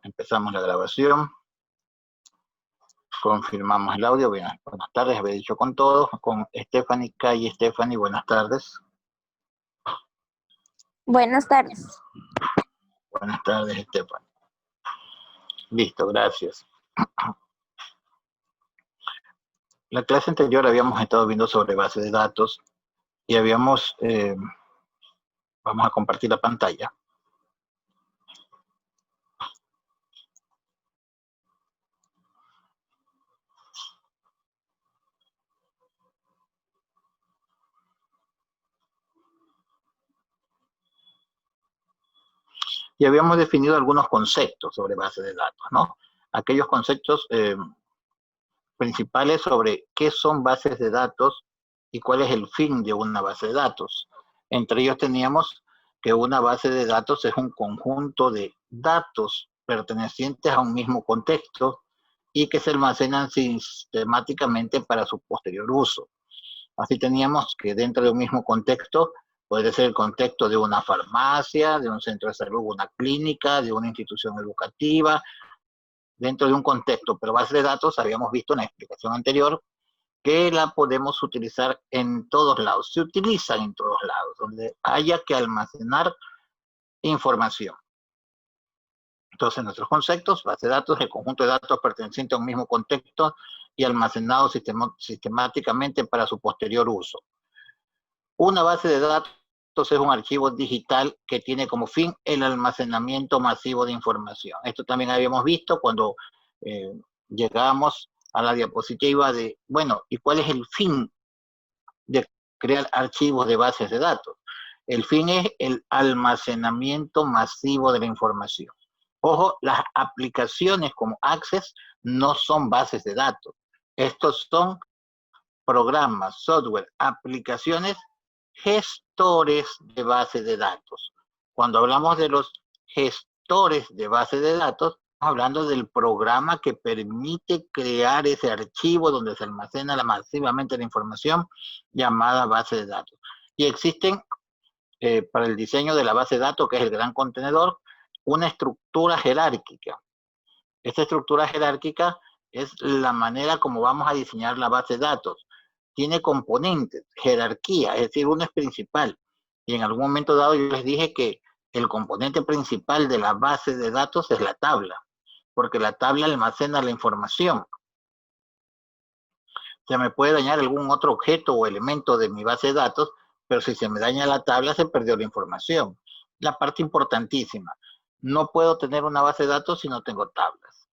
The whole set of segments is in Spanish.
Empezamos la grabación. Confirmamos el audio. Bien, buenas tardes, había dicho con todos. Con Stephanie, Calle, Stephanie, buenas tardes. Buenas tardes. Buenas tardes, Stephanie. Listo, gracias. La clase anterior habíamos estado viendo sobre base de datos y habíamos, vamos a compartir la pantalla. Y habíamos definido algunos conceptos sobre base de datos, ¿no? Aquellos conceptos principales sobre qué son bases de datos y cuál es el fin de una base de datos. Entre ellos teníamos que una base de datos es un conjunto de datos pertenecientes a un mismo contexto y que se almacenan sistemáticamente para su posterior uso. Así teníamos que dentro de un mismo contexto, puede ser el contexto de una farmacia, de un centro de salud, una clínica, de una institución educativa, dentro de un contexto, pero base de datos habíamos visto en la explicación anterior que la podemos utilizar en todos lados, se utilizan en todos lados, donde haya que almacenar información. Entonces, nuestros conceptos, base de datos, el conjunto de datos pertenecientes a un mismo contexto y almacenados sistemáticamente para su posterior uso. Una base de datos es un archivo digital que tiene como fin el almacenamiento masivo de información. Esto también habíamos visto cuando llegamos a la diapositiva de, bueno, ¿y cuál es el fin de crear archivos de bases de datos? El fin es el almacenamiento masivo de la información. Ojo, las aplicaciones como Access no son bases de datos. Estos son programas, software, aplicaciones gestores de base de datos. Cuando hablamos de los gestores de base de datos, estamos hablando del programa que permite crear ese archivo donde se almacena masivamente la información llamada base de datos. Y existen, para el diseño de la base de datos, que es el gran contenedor, una estructura jerárquica. Esta estructura jerárquica es la manera como vamos a diseñar la base de datos. Tiene componentes, jerarquía, es decir, uno es principal. Y en algún momento dado yo les dije que el componente principal de la base de datos es la tabla, porque la tabla almacena la información. Se me puede dañar algún otro objeto o elemento de mi base de datos, pero si se me daña la tabla, se perdió la información. La parte importantísima, no puedo tener una base de datos si no tengo tablas.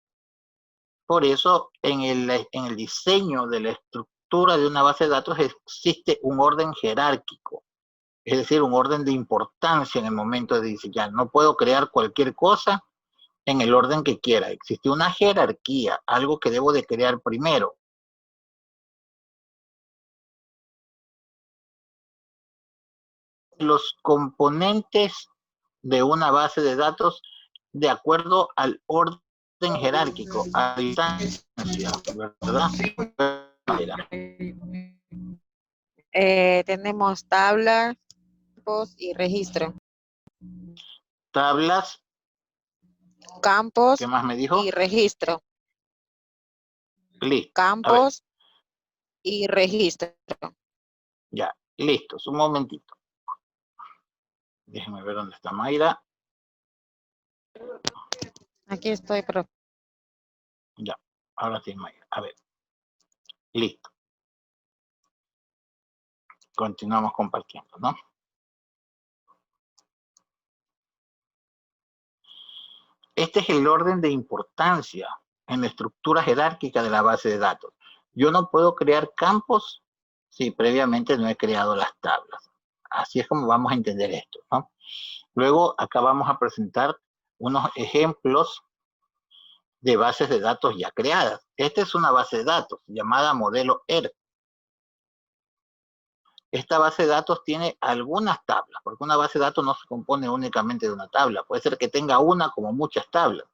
Por eso, en el diseño de la estructura de una base de datos existe un orden jerárquico, es decir, un orden de importancia en el momento de diseñar. No puedo crear cualquier cosa en el orden que quiera. Existe una jerarquía, algo que debo de crear primero. Los componentes de una base de datos de acuerdo al orden jerárquico, a distancia, ¿verdad? Tenemos tablas, campos y registro. Tablas. Campos. ¿Qué más me dijo? Y registro. Listo. Campos y registro. Ya, listos. Un momentito. Déjenme ver dónde está Mayra. Aquí estoy, profe. Ya, ahora sí, Mayra. A ver. Listo. Continuamos compartiendo, ¿no? Este es el orden de importancia en la estructura jerárquica de la base de datos. Yo no puedo crear campos si previamente no he creado las tablas. Así es como vamos a entender esto, ¿no? Luego, acá vamos a presentar unos ejemplos de bases de datos ya creadas. Esta es una base de datos llamada modelo ERC. Esta base de datos tiene algunas tablas, porque una base de datos no se compone únicamente de una tabla. Puede ser que tenga una como muchas tablas.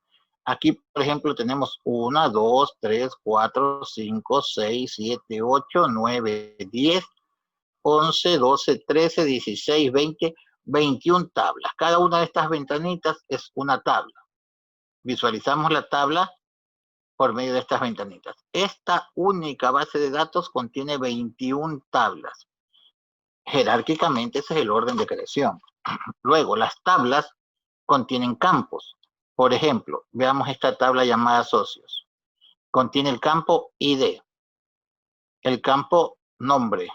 Aquí, por ejemplo, tenemos 1, 2, 3, 4, 5, 6, 7, 8, 9, 10, 11, 12, 13, 16, 20, 21 tablas. Cada una de estas ventanitas es una tabla. Visualizamos la tabla por medio de estas ventanitas. Esta única base de datos contiene 21 tablas. Jerárquicamente ese es el orden de creación. Luego, las tablas contienen campos. Por ejemplo, veamos esta tabla llamada socios. Contiene el campo ID, el campo nombre,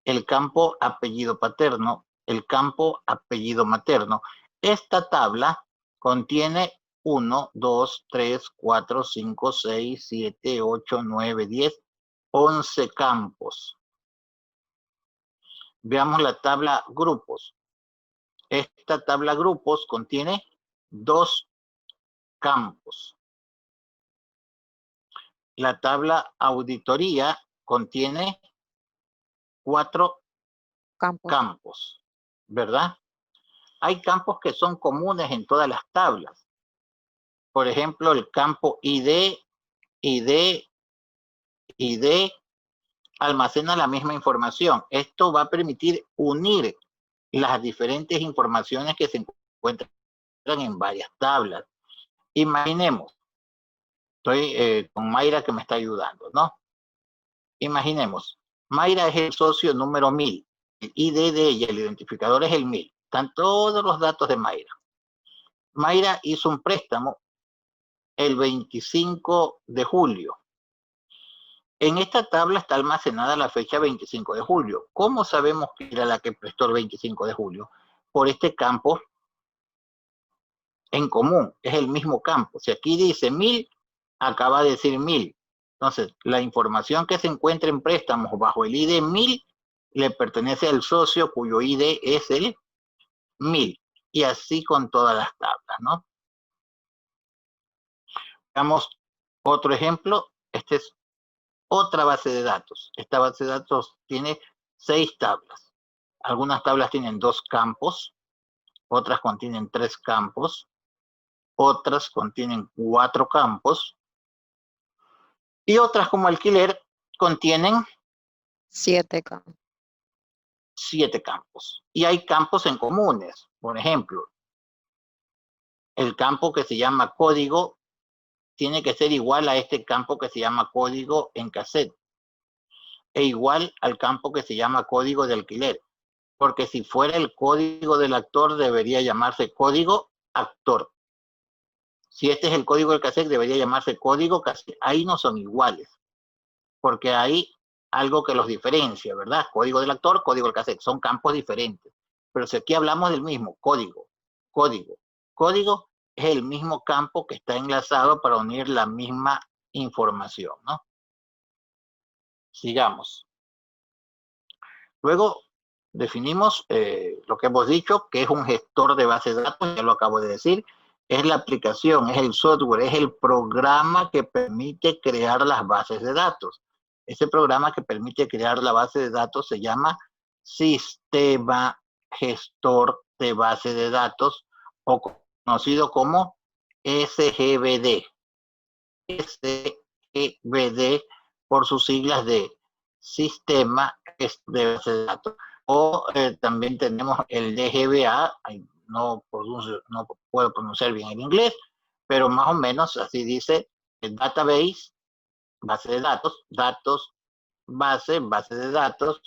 el campo apellido paterno, el campo apellido materno. Esta tabla contiene 1, 2, 3, 4, 5, 6, 7, 8, 9, 10, 11 campos. Veamos la tabla grupos. Esta tabla grupos contiene 2 campos. La tabla auditoría contiene 4 campos, ¿verdad? Hay campos que son comunes en todas las tablas. Por ejemplo, el campo ID almacena la misma información. Esto va a permitir unir las diferentes informaciones que se encuentran en varias tablas. Imaginemos, estoy con Mayra que me está ayudando, ¿no? Imaginemos, Mayra es el socio número 1000. El ID de ella, el identificador es el 1000. Están todos los datos de Mayra. Mayra hizo un préstamo el 25 de julio. En esta tabla está almacenada la fecha 25 de julio. ¿Cómo sabemos que era la que prestó el 25 de julio? Por este campo en común, es el mismo campo. Si aquí dice 1000, acaba de decir 1000. Entonces, la información que se encuentra en préstamos bajo el ID 1000 le pertenece al socio cuyo ID es el 1000. Y así con todas las tablas, ¿no? Veamos otro ejemplo. Este es otra base de datos. Esta base de datos tiene 6 tablas. Algunas tablas tienen 2 campos, otras contienen 3 campos, otras contienen 4 campos, y otras como alquiler contienen 7 campos. 7 campos. Y hay campos en comunes. Por ejemplo, el campo que se llama código tiene que ser igual a este campo que se llama código en cassette. E igual al campo que se llama código de alquiler. Porque si fuera el código del actor, debería llamarse código actor. Si este es el código del cassette, debería llamarse código cassette. Ahí no son iguales. Porque hay algo que los diferencia, ¿verdad? Código del actor, código del cassette. Son campos diferentes. Pero si aquí hablamos del mismo, código, código. Código es el mismo campo que está enlazado para unir la misma información, ¿no? Sigamos. Luego definimos lo que hemos dicho, que es un gestor de base de datos, ya lo acabo de decir. Es la aplicación, es el software, es el programa que permite crear las bases de datos. Ese programa que permite crear la base de datos se llama Sistema Gestor de Base de Datos, o conocido como SGBD. SGBD por sus siglas de Sistema de Base de Datos. O también tenemos el DGBA, no puedo pronunciar bien el inglés, pero más o menos así dice el database, base de datos, base de datos.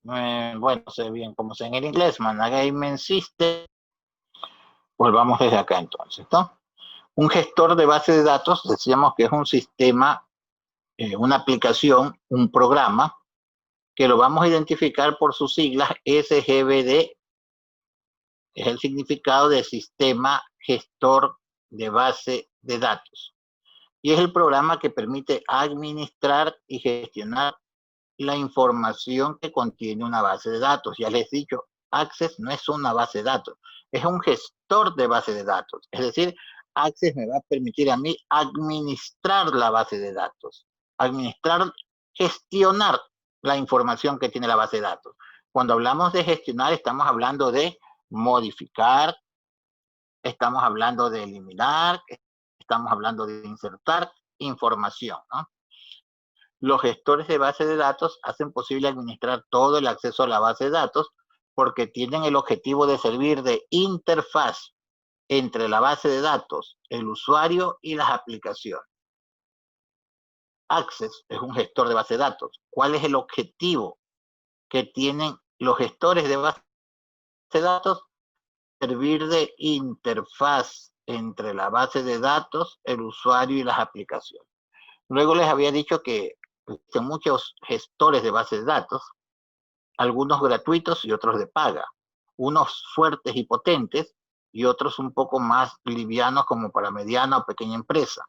Bueno, no sé bien cómo se en el inglés, Management System. Volvamos desde acá entonces, ¿no? Un gestor de base de datos, decíamos que es un sistema, una aplicación, un programa, que lo vamos a identificar por sus siglas SGBD, es el significado de Sistema Gestor de Base de Datos. Y es el programa que permite administrar y gestionar la información que contiene una base de datos. Ya les he dicho, Access no es una base de datos, es un gestor de base de datos. Es decir, Access me va a permitir a mí administrar la base de datos, gestionar la información que tiene la base de datos. Cuando hablamos de gestionar, estamos hablando de modificar, estamos hablando de eliminar, estamos hablando de insertar información, ¿no? Los gestores de base de datos hacen posible administrar todo el acceso a la base de datos porque tienen el objetivo de servir de interfaz entre la base de datos, el usuario y las aplicaciones. Access es un gestor de base de datos. ¿Cuál es el objetivo que tienen los gestores de base de datos? Servir de interfaz entre la base de datos, el usuario y las aplicaciones. Luego les había dicho que existen muchos gestores de base de datos, algunos gratuitos y otros de paga, unos fuertes y potentes y otros un poco más livianos como para mediana o pequeña empresa.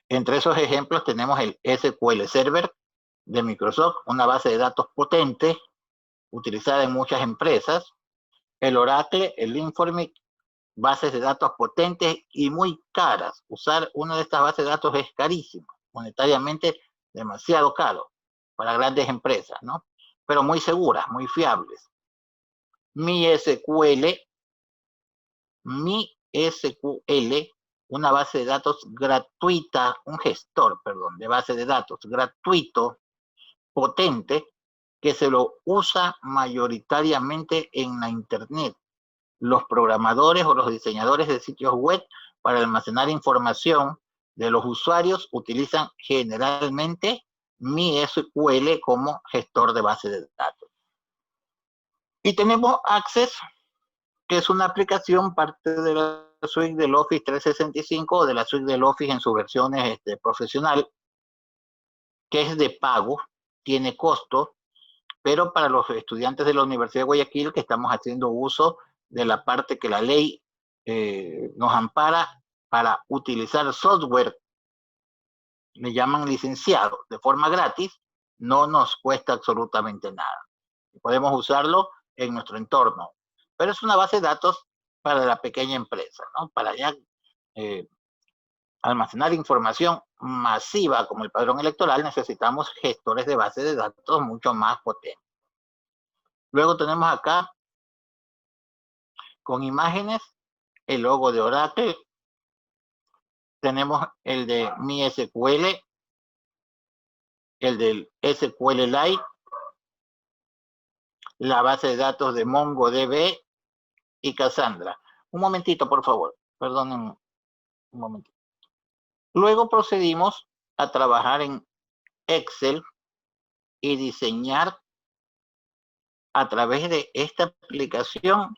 Entre esos ejemplos tenemos el SQL Server de Microsoft, una base de datos potente utilizada en muchas empresas, el Oracle, el Informic, bases de datos potentes y muy caras. Usar una de estas bases de datos es carísimo, monetariamente demasiado caro para grandes empresas, ¿no? Pero muy seguras, muy fiables. MySQL, una base de datos gratuita, un gestor, perdón, de base de datos gratuito, potente, que se lo usa mayoritariamente en la Internet. Los programadores o los diseñadores de sitios web para almacenar información de los usuarios utilizan generalmente MySQL como gestor de base de datos. Y tenemos Access, que es una aplicación parte de la suite del Office 365 o de la suite del Office en sus versiones profesional, que es de pago, tiene costo, pero para los estudiantes de la Universidad de Guayaquil que estamos haciendo uso de la parte que la ley nos ampara para utilizar software, le llaman licenciado, de forma gratis, no nos cuesta absolutamente nada. Podemos usarlo en nuestro entorno, pero es una base de datos para la pequeña empresa, ¿no? Para ya almacenar información masiva como el padrón electoral necesitamos gestores de base de datos mucho más potentes. Luego tenemos acá con imágenes el logo de Oracle, tenemos el de MySQL, el del SQLite, la base de datos de MongoDB y Cassandra. Un momentito, por favor, perdonen un momentito. Luego procedimos a trabajar en Excel y diseñar a través de esta aplicación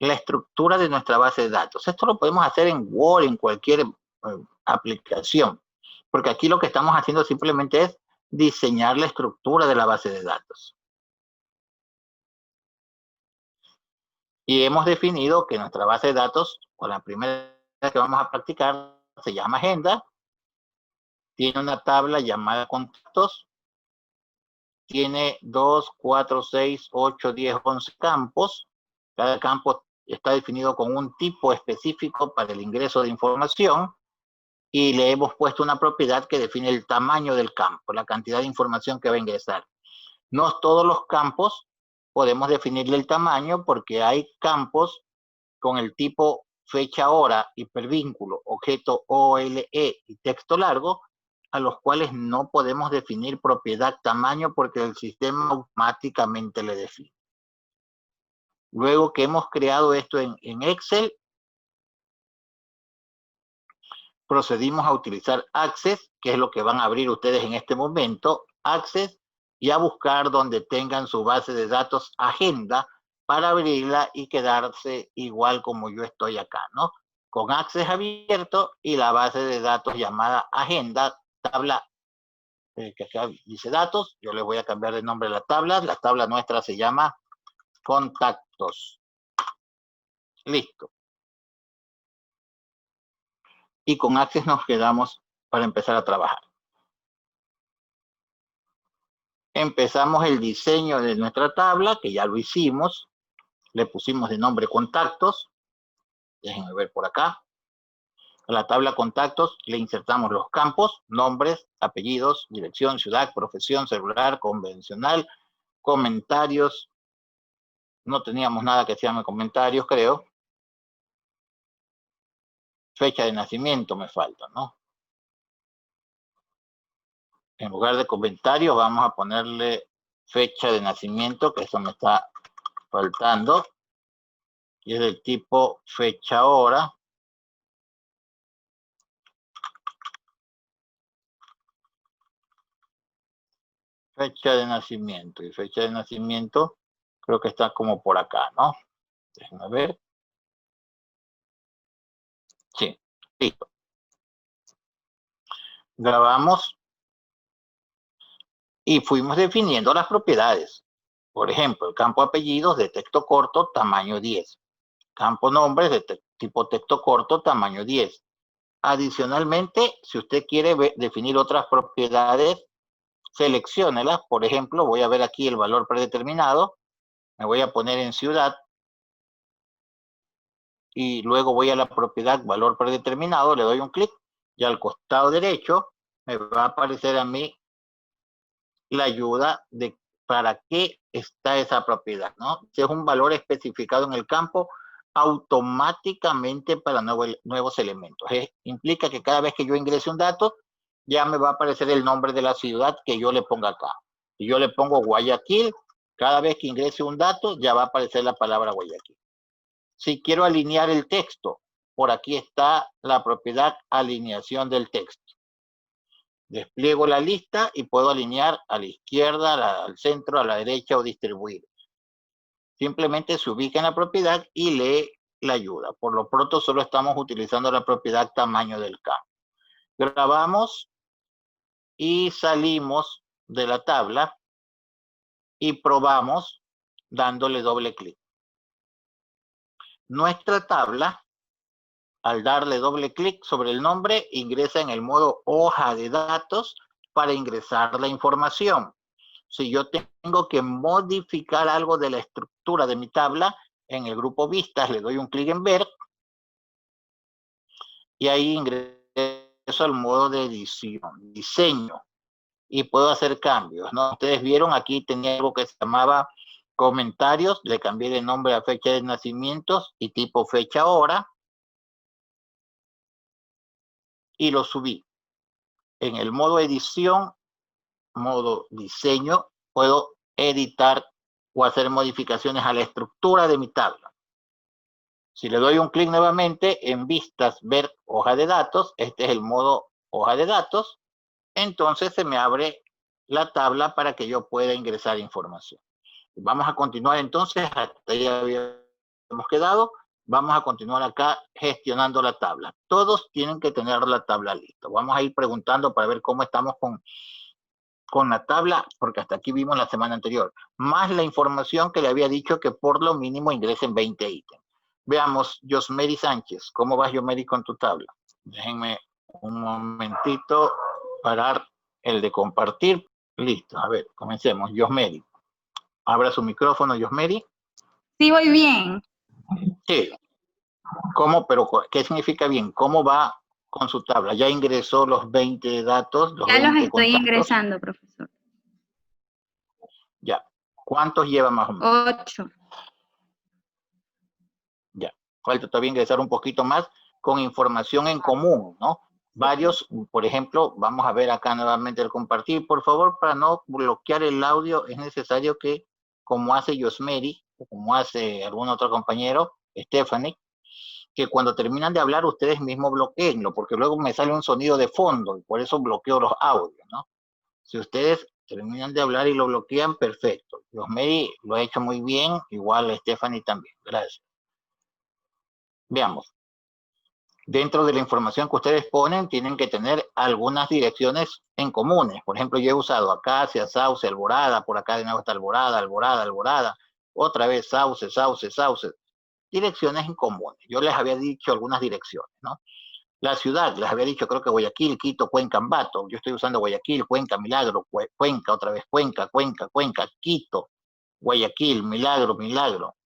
la estructura de nuestra base de datos. Esto lo podemos hacer en Word, en cualquier aplicación, porque aquí lo que estamos haciendo simplemente es diseñar la estructura de la base de datos. Y hemos definido que nuestra base de datos, o la primera que vamos a practicar, se llama agenda, tiene una tabla llamada contactos, tiene 2, 4, 6, 8, 10, 11 campos. Cada campo está definido con un tipo específico para el ingreso de información y le hemos puesto una propiedad que define el tamaño del campo, la cantidad de información que va a ingresar. No todos los campos podemos definirle el tamaño porque hay campos con el tipo fecha, hora, hipervínculo, objeto OLE y texto largo, a los cuales no podemos definir propiedad tamaño porque el sistema automáticamente le define. Luego que hemos creado esto en Excel, procedimos a utilizar Access, que es lo que van a abrir ustedes en este momento, Access, y a buscar donde tengan su base de datos agenda para abrirla y quedarse igual como yo estoy acá, ¿no? Con Access abierto y la base de datos llamada agenda, tabla que acá dice datos, yo le voy a cambiar de nombre a la tabla nuestra se llama contactos. Listo. Y con Access nos quedamos para empezar a trabajar. Empezamos el diseño de nuestra tabla, que ya lo hicimos. Le pusimos de nombre contactos. Déjenme ver por acá. A la tabla contactos le insertamos los campos, nombres, apellidos, dirección, ciudad, profesión, celular, convencional, comentarios. No teníamos nada que se llame comentarios, creo. Fecha de nacimiento me falta, ¿no? En lugar de comentarios vamos a ponerle fecha de nacimiento, que eso me está faltando, y es del tipo fecha hora. Fecha de nacimiento, y fecha de nacimiento creo que está como por acá, ¿no? Déjenme ver. Sí, listo. Grabamos y fuimos definiendo las propiedades. Por ejemplo, el campo apellidos de texto corto, tamaño 10. Campo nombres de tipo texto corto, tamaño 10. Adicionalmente, si usted quiere definir otras propiedades, selecciónelas. Por ejemplo, voy a ver aquí el valor predeterminado. Me voy a poner en ciudad. Y luego voy a la propiedad valor predeterminado, le doy un clic y al costado derecho me va a aparecer a mí la ayuda de para qué está esa propiedad, ¿no? Si es un valor especificado en el campo, automáticamente para nuevos elementos. Implica que cada vez que yo ingrese un dato, ya me va a aparecer el nombre de la ciudad que yo le ponga acá. Si yo le pongo Guayaquil, cada vez que ingrese un dato, ya va a aparecer la palabra Guayaquil. Si quiero alinear el texto, por aquí está la propiedad alineación del texto. Despliego la lista y puedo alinear a la izquierda, al centro, a la derecha o distribuir. Simplemente se ubica en la propiedad y lee la ayuda. Por lo pronto solo estamos utilizando la propiedad tamaño del campo. Grabamos y salimos de la tabla y probamos dándole doble clic. Nuestra tabla, al darle doble clic sobre el nombre, ingresa en el modo hoja de datos para ingresar la información. Si yo tengo que modificar algo de la estructura de mi tabla, en el grupo vistas le doy un clic en ver y ahí ingreso al modo de edición, diseño, y puedo hacer cambios, ¿no? Ustedes vieron aquí tenía algo que se llamaba comentarios, le cambié de nombre a fecha de nacimientos y tipo fecha hora y lo subí. En el modo edición, modo diseño, puedo editar o hacer modificaciones a la estructura de mi tabla. Si le doy un clic nuevamente en vistas, ver hoja de datos, este es el modo hoja de datos, entonces se me abre la tabla para que yo pueda ingresar información. Vamos a continuar entonces, hasta ahí habíamos quedado, vamos a continuar acá gestionando la tabla. Todos tienen que tener la tabla lista. Vamos a ir preguntando para ver cómo estamos con la tabla, porque hasta aquí vimos la semana anterior, más la información que le había dicho que por lo mínimo ingresen 20 ítems. Veamos, Yosmeri Sánchez, ¿cómo vas, Yosmeri, con tu tabla? Déjenme un momentito parar el de compartir. Listo, a ver, comencemos. Yosmeri, abra su micrófono, Yosmeri. Sí, voy bien. Sí. ¿Cómo? Pero, ¿qué significa bien? ¿Cómo va con su tabla? ¿Ya ingresó los 20 datos? Ya los estoy ingresando, profesor. Ya. ¿Cuántos lleva más o menos? 8. Ya. Falta todavía ingresar un poquito más con información en común, ¿no? Varios, por ejemplo, vamos a ver acá nuevamente el compartir. Por favor, para no bloquear el audio, es necesario que, como hace Yosmeri, o como hace algún otro compañero, Stephanie, que cuando terminan de hablar ustedes mismos bloqueenlo, porque luego me sale un sonido de fondo y por eso bloqueo los audios, ¿no? Si ustedes terminan de hablar y lo bloquean, perfecto. Yosmeri lo ha hecho muy bien, igual Stephanie también. Gracias. Veamos. Dentro de la información que ustedes ponen, tienen que tener algunas direcciones en comunes. Por ejemplo, yo he usado Acacia, Sauce, Alborada, por acá de nuevo está Alborada, Alborada, Alborada, otra vez Sauce, Sauce, Sauce. Direcciones en comunes. Yo les había dicho algunas direcciones, ¿no? La ciudad, les había dicho, creo que Guayaquil, Quito, Cuenca, Ambato. Yo estoy usando Guayaquil, Cuenca, Milagro, Cuenca, otra vez Cuenca, Cuenca, Cuenca, Quito, Guayaquil, Milagro, Milagro.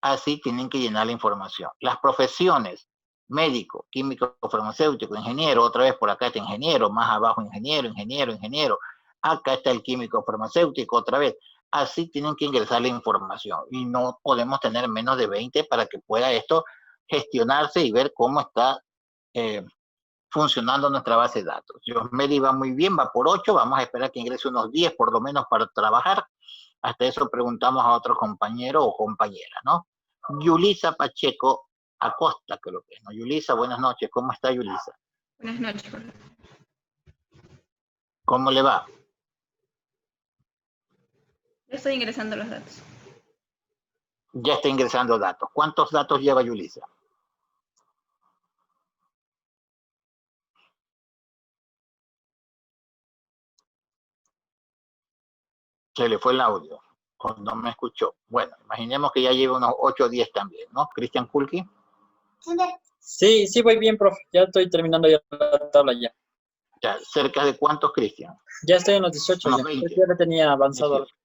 Así tienen que llenar la información. Las profesiones, médico, químico, farmacéutico, ingeniero, otra vez por acá está ingeniero, más abajo ingeniero, ingeniero, ingeniero. Acá está el químico farmacéutico, otra vez. Así tienen que ingresar la información y no podemos tener menos de 20 para que pueda esto gestionarse y ver cómo está funcionando nuestra base de datos. Yosmeri va muy bien, va por 8, vamos a esperar que ingrese unos 10 por lo menos para trabajar. Hasta eso preguntamos a otro compañero o compañera, ¿no? Yulisa Pacheco Acosta, creo que es, ¿no? Yulisa, buenas noches. ¿Cómo está Yulisa? Buenas noches, profesor. ¿Cómo le va? Yo estoy ingresando los datos. Ya está ingresando datos. ¿Cuántos datos lleva Yulisa? Se le fue el audio. O no me escuchó. Bueno, imaginemos que ya lleva unos 8 o 10 también, ¿no? Cristian Kulki. Sí, sí, voy bien, profe. Ya estoy terminando ya la tabla ya. Ya, ¿cerca de cuántos, Cristian? Ya estoy en los 18 Unos ya. 20. Ya lo tenía avanzado. 18.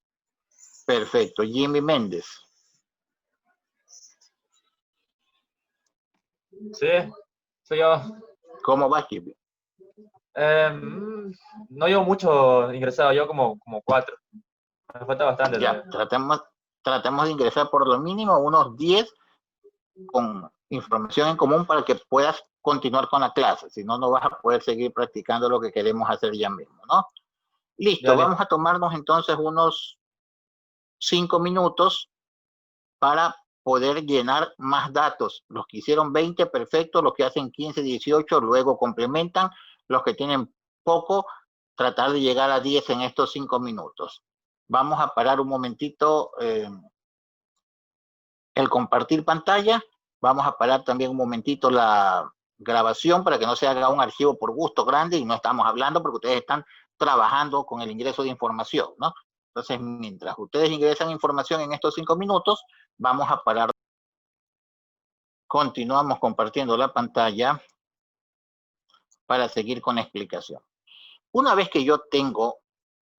Perfecto. Jimmy Méndez. Sí, soy yo. ¿Cómo va, Jimmy? No llevo mucho ingresado, yo como 4. Me falta bastante Ya, todavía. tratemos de ingresar por lo mínimo unos 10 con información en común para que puedas continuar con la clase. Si no, no vas a poder seguir practicando lo que queremos hacer ya mismo, ¿no? Listo, Ya, vamos a tomarnos entonces unos 5 minutos para poder llenar más datos. Los que hicieron 20, perfecto. Los que hacen 15, 18, luego complementan. Los que tienen poco, tratar de llegar a 10 en estos 5 minutos. Vamos a parar un momentito el compartir pantalla. Vamos a parar también un momentito la grabación para que no se haga un archivo por gusto grande y no estamos hablando porque ustedes están trabajando con el ingreso de información, ¿no? Entonces, mientras ustedes ingresan información en estos 5 minutos, vamos a parar. Continuamos compartiendo la pantalla para seguir con la explicación. Una vez que yo tengo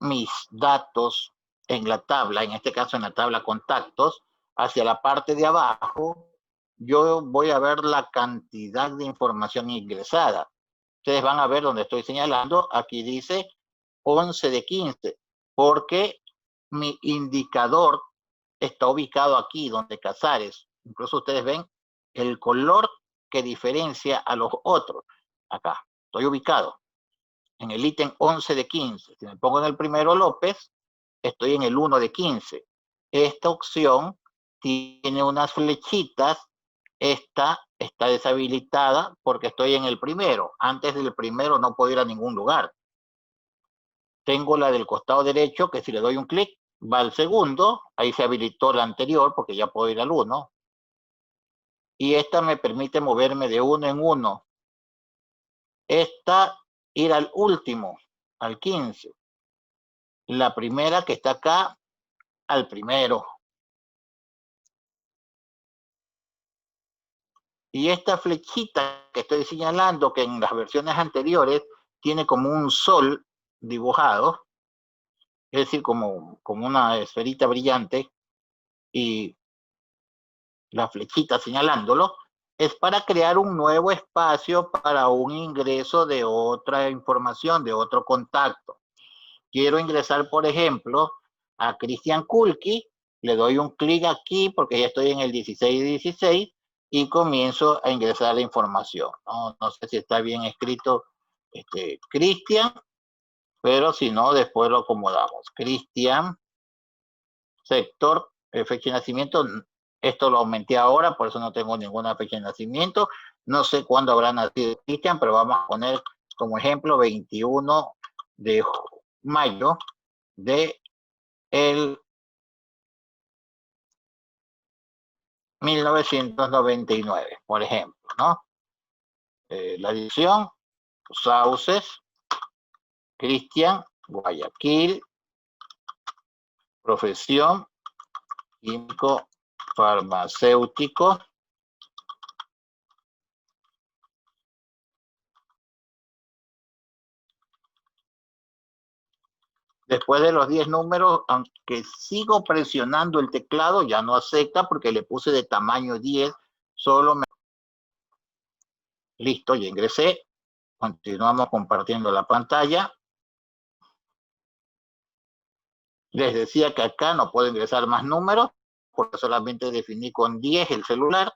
mis datos en la tabla, en este caso en la tabla contactos, hacia la parte de abajo, yo voy a ver la cantidad de información ingresada. Ustedes van a ver donde estoy señalando, aquí dice 11 de 15, porque mi indicador está ubicado aquí, donde Casares. Incluso ustedes ven el color que diferencia a los otros. Acá, estoy ubicado en el ítem 11 de 15. Si me pongo en el primero López, estoy en el 1 de 15. Esta opción tiene unas flechitas. Esta está deshabilitada porque estoy en el primero. Antes del primero no puedo ir a ningún lugar. Tengo la del costado derecho, que si le doy un clic, va al segundo. Ahí se habilitó la anterior porque ya puedo ir al 1. Y esta me permite moverme de uno en uno. Esta, ir al último, al 15. La primera que está acá, al primero. Y esta flechita que estoy señalando, que en las versiones anteriores tiene como un sol dibujado, es decir, como una esferita brillante, y la flechita señalándolo, es para crear un nuevo espacio para un ingreso de otra información, de otro contacto. Quiero ingresar, por ejemplo, a Cristian Kulki, le doy un clic aquí porque ya estoy en el 1616 y comienzo a ingresar la información. No sé si está bien escrito Cristian, pero si no, después lo acomodamos. Cristian, sector, fecha de nacimiento, esto lo aumenté ahora, por eso no tengo ninguna fecha de nacimiento. No sé cuándo habrá nacido Cristian, pero vamos a poner como ejemplo 21 de mayo de el 1999, por ejemplo, ¿no? La dirección, Sauces, Cristian, Guayaquil, profesión, químico farmacéutico. Después de los 10 números, aunque sigo presionando el teclado, ya no acepta porque le puse de tamaño 10, solo me... Listo, ya ingresé. Continuamos compartiendo la pantalla. Les decía que acá no puedo ingresar más números, porque solamente definí con 10 el celular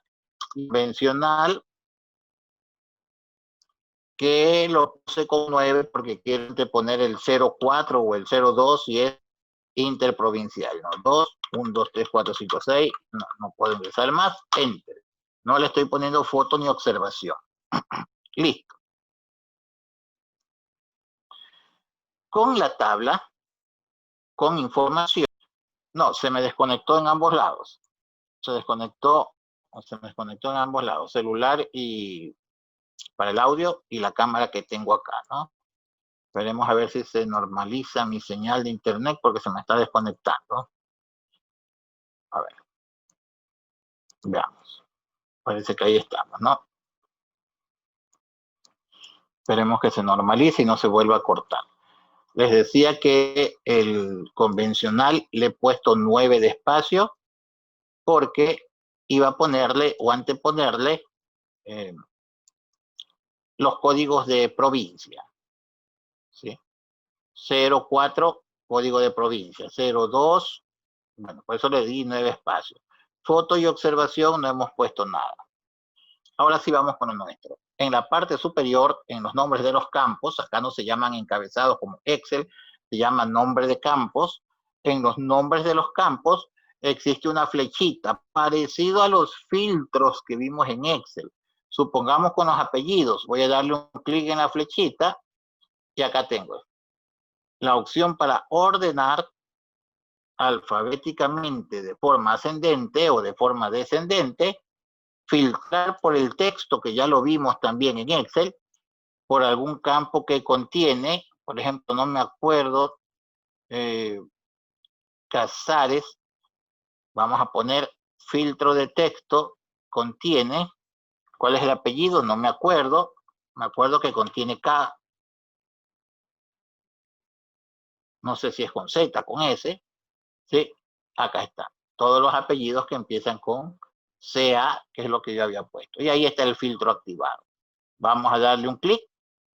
convencional, que lo puse con 9 porque quiero poner el 04 o el 02 si es interprovincial, ¿no? 2, 1, 2, 3, 4, 5, 6, no puedo ingresar más, enter. No le estoy poniendo foto ni observación. Listo. Con la tabla, con información, no, se me desconectó en ambos lados. Se me desconectó en ambos lados, celular y para el audio y la cámara que tengo acá, ¿no? Esperemos a ver si se normaliza mi señal de internet porque se me está desconectando. A ver. Veamos. Parece que ahí estamos, ¿no? Esperemos que se normalice y no se vuelva a cortar. Les decía que el convencional le he puesto 9 de espacio porque iba a ponerle o anteponerle los códigos de provincia. ¿Sí? 04, código de provincia. 02, bueno, por eso le di 9 espacios. Foto y observación no hemos puesto nada. Ahora sí vamos con lo nuestro. En la parte superior, en los nombres de los campos, acá no se llaman encabezados como Excel, se llaman nombre de campos. En los nombres de los campos existe una flechita, parecido a los filtros que vimos en Excel. Supongamos con los apellidos, voy a darle un clic en la flechita y acá tengo la opción para ordenar alfabéticamente de forma ascendente o de forma descendente, filtrar por el texto, que ya lo vimos también en Excel, por algún campo que contiene, por ejemplo, no me acuerdo, Casares, vamos a poner filtro de texto, contiene, ¿cuál es el apellido? No me acuerdo que contiene K, no sé si es con Z, con S, ¿sí? Acá está, todos los apellidos que empiezan con CA, que es lo que yo había puesto, y ahí está el filtro activado. Vamos a darle un clic,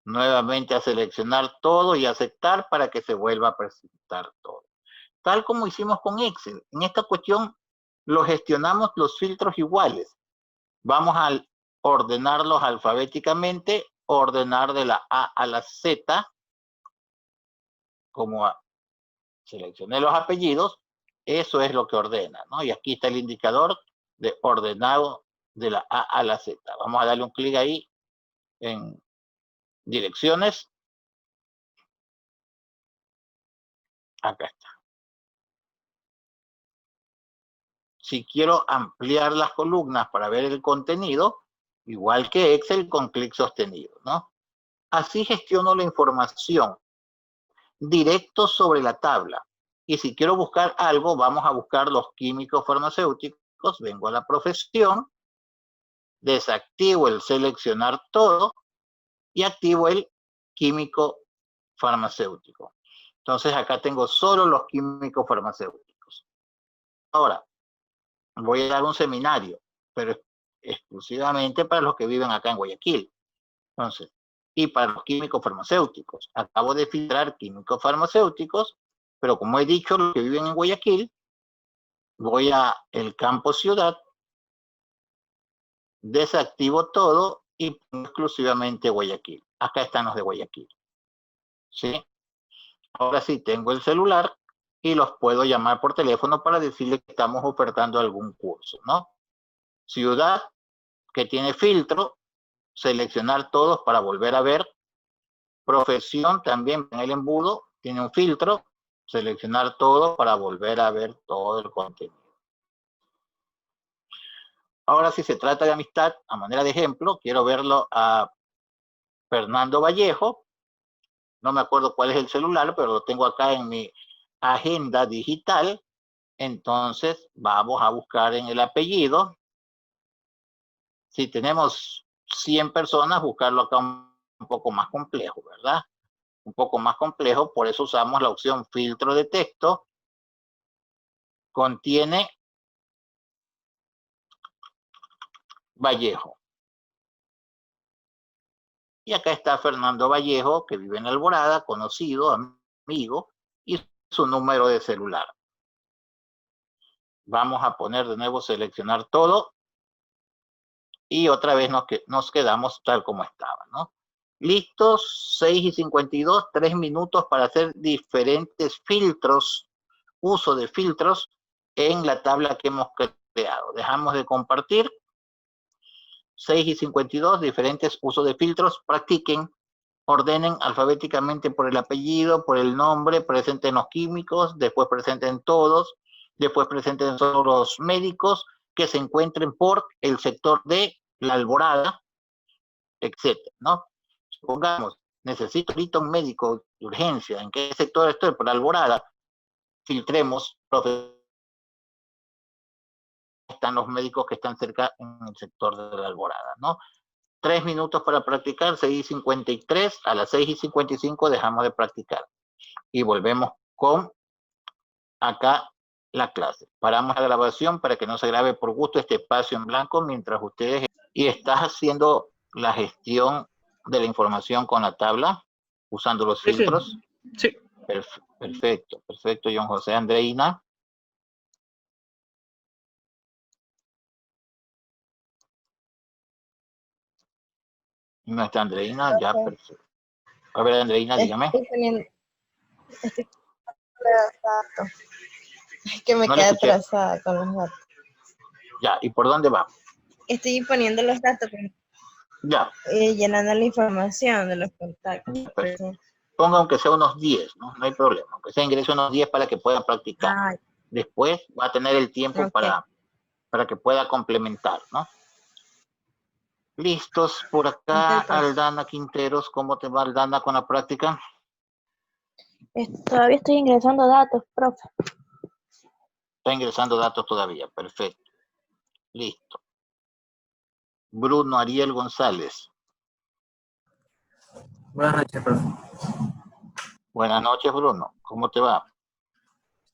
nuevamente a seleccionar todo y aceptar para que se vuelva a presentar todo. Tal como hicimos con Excel. En esta cuestión lo gestionamos los filtros iguales. Vamos a ordenarlos alfabéticamente, ordenar de la A a la Z, como seleccioné los apellidos, eso es lo que ordena, ¿no? Y aquí está el indicador de ordenado de la A a la Z. Vamos a darle un clic ahí en direcciones. Acá está. Si quiero ampliar las columnas para ver el contenido, igual que Excel con clic sostenido, ¿no? Así gestiono la información directo sobre la tabla. Y si quiero buscar algo, vamos a buscar los químicos farmacéuticos, vengo a la profesión, desactivo el seleccionar todo y activo el químico farmacéutico. Entonces acá tengo solo los químicos farmacéuticos. Ahora, voy a dar un seminario, pero exclusivamente para los que viven acá en Guayaquil. Entonces, y para los químicos farmacéuticos. Acabo de filtrar químicos farmacéuticos, pero como he dicho, los que viven en Guayaquil, voy a el campo ciudad, desactivo todo y pongo exclusivamente Guayaquil. Acá están los de Guayaquil. ¿Sí? Ahora sí, tengo el celular y los puedo llamar por teléfono para decirle que estamos ofertando algún curso, ¿no? Ciudad, que tiene filtro, seleccionar todos para volver a ver. Profesión, también en el embudo, tiene un filtro, seleccionar todo para volver a ver todo el contenido. Ahora, si se trata de amistad, a manera de ejemplo, quiero verlo a Fernando Vallejo. No me acuerdo cuál es el celular, pero lo tengo acá en mi agenda digital. Entonces, vamos a buscar en el apellido. Si tenemos 100 personas, buscarlo acá un poco más complejo, ¿verdad? Un poco más complejo, por eso usamos la opción filtro de texto. Contiene Vallejo. Y acá está Fernando Vallejo, que vive en Alborada, conocido, amigo, y su número de celular. Vamos a poner de nuevo seleccionar todo. Y otra vez nos quedamos tal como estaba, ¿no? Listos, 6:52, 3 minutos para hacer diferentes filtros uso de filtros en la tabla que hemos creado. Dejamos de compartir. 6:52, diferentes usos de filtros. Practiquen, ordenen alfabéticamente por el apellido, por el nombre, presenten los químicos, después presenten todos, después presenten solo los médicos que se encuentren por el sector de La Alborada, etcétera, ¿no? Supongamos, necesito ahorita un médico de urgencia. ¿En qué sector estoy? Por La Alborada. Filtremos, están los médicos que están cerca en el sector de La Alborada, ¿no? 3 minutos para practicar, 6:53, a las 6:55 dejamos de practicar. Y volvemos con acá la clase. Paramos la grabación para que no se grabe por gusto este espacio en blanco mientras ustedes... Y estás haciendo la gestión de la información con la tabla, usando los filtros. Sí. Perfecto, perfecto, John José. Andreina. No está Andreina, ya, perfecto. A ver, Andreina, dígame. Estoy poniendo los datos. Es que me No le quedé escuché. atrasada con los datos. Ya, ¿y por dónde va? Estoy poniendo los datos, Ya. llenando la información de los contactos. Perfecto. Ponga aunque sea unos 10, ¿no? No hay problema. Aunque sea ingrese unos 10 para que pueda practicar. Ah, Después va a tener el tiempo okay, para que pueda complementar, ¿no? Listos por acá, okay, pues. Aldana Quinteros. ¿Cómo te va, Aldana, con la práctica? Todavía estoy ingresando datos, profe. Está ingresando datos todavía. Perfecto. Listo. Bruno Ariel González. Buenas noches, profe. Buenas noches, Bruno. ¿Cómo te va?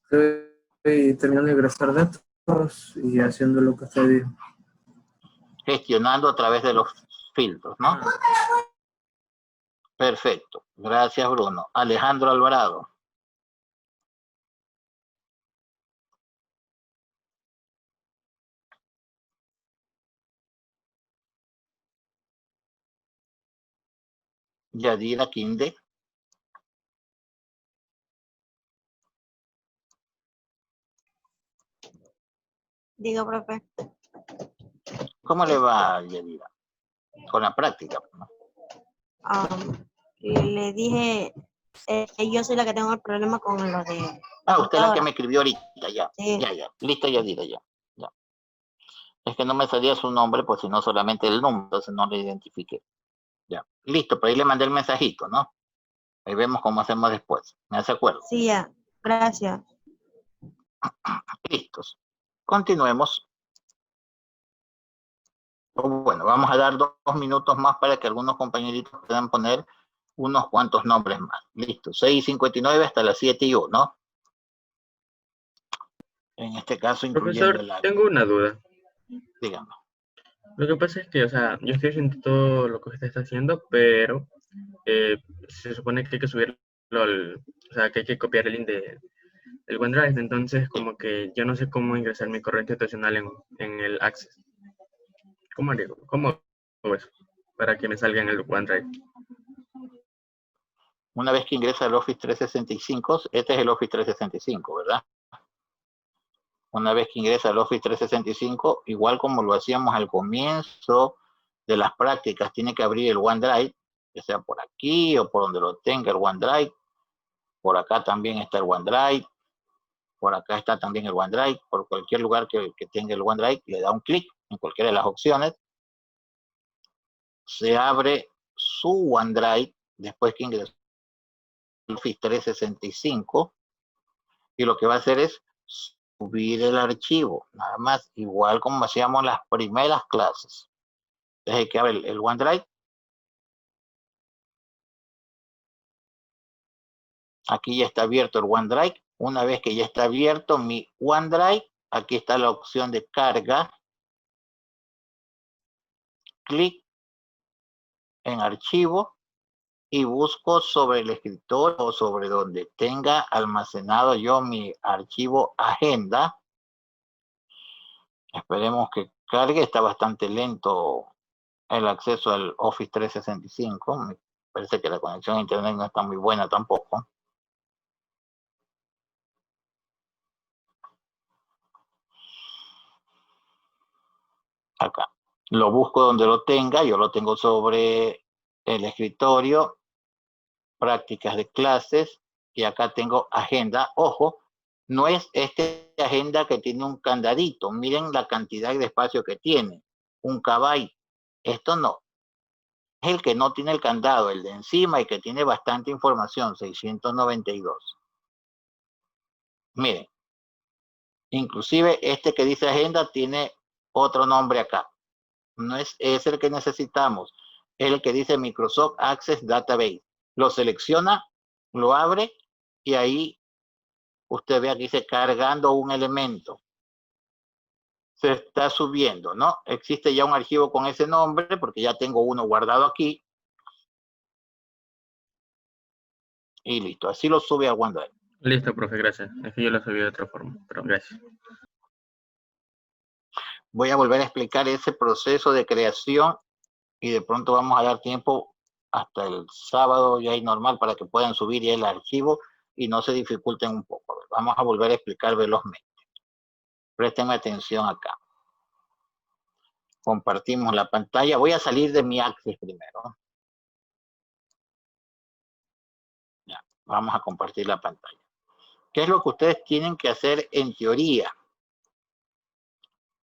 Estoy terminando de ingresar datos y haciendo lo que usted dijo. Gestionando a través de los filtros, ¿no? Perfecto. Gracias, Bruno. Alejandro Alvarado. Yadira Quinde. Digo, profe. ¿Cómo le va, Yadira? Con la práctica, ¿no? Le dije, yo soy la que tengo el problema con lo de... Usted es la que me escribió ahorita, ya. Sí. Ya. Listo, Yadira, ya. Es que no me salía su nombre, pues sino solamente el número, entonces no le identifiqué. Ya. Listo, por ahí le mandé el mensajito, ¿no? Ahí vemos cómo hacemos después. ¿Me hace acuerdo? Sí, ya. Gracias. Listos. Continuemos. Bueno, vamos a dar 2 minutos más para que algunos compañeritos puedan poner unos cuantos nombres más. Listo. 6:59 hasta las 7:01, ¿no? En este caso, incluyendo Profesor, tengo una duda. Dígame. Lo que pasa es que, o sea, yo estoy haciendo todo lo que usted está haciendo, pero se supone que hay que subirlo o sea, que hay que copiar el link del OneDrive, entonces como que yo no sé cómo ingresar mi correo institucional en el Access. ¿Cómo hago eso? Para que me salga en el OneDrive. Una vez que ingresa al Office 365, este es el Office 365, ¿verdad? Una vez que ingresa al Office 365, igual como lo hacíamos al comienzo de las prácticas, tiene que abrir el OneDrive, ya sea por aquí o por donde lo tenga el OneDrive. Por acá también está el OneDrive. Por acá está también el OneDrive. Por cualquier lugar que tenga el OneDrive, le da un clic en cualquiera de las opciones. Se abre su OneDrive después que ingresó al Office 365 y lo que va a hacer es subir el archivo, nada más, igual como hacíamos las primeras clases. Desde que abre el OneDrive, aquí ya está abierto el OneDrive. Una vez que ya está abierto mi OneDrive, aquí está la opción de carga. Clic en archivo y busco sobre el escritorio o sobre donde tenga almacenado yo mi archivo agenda. Esperemos que cargue, está bastante lento el acceso al Office 365. Me parece que la conexión a internet no está muy buena tampoco. Acá. Lo busco donde lo tenga, yo lo tengo sobre el escritorio, prácticas de clases, y acá tengo agenda. Ojo, no es este agenda que tiene un candadito, miren la cantidad de espacio que tiene, un caballo. Esto no, es el que no tiene el candado, el de encima y que tiene bastante información, 692. Miren, inclusive este que dice agenda tiene otro nombre acá. No es el que necesitamos, es el que dice Microsoft Access Database. Lo selecciona, lo abre y ahí usted ve aquí dice cargando un elemento. Se está subiendo, ¿no? Existe ya un archivo con ese nombre porque ya tengo uno guardado aquí. Y listo, así lo sube a OneDrive. Listo, profe, gracias. Es que yo lo subí de otra forma, pero gracias. Voy a volver a explicar ese proceso de creación y de pronto vamos a dar tiempo hasta el sábado ya es normal para que puedan subir ya el archivo y no se dificulten un poco. Vamos a volver a explicar velozmente. Presten atención acá. Compartimos la pantalla. Voy a salir de mi Access primero. Ya, vamos a compartir la pantalla. ¿Qué es lo que ustedes tienen que hacer en teoría?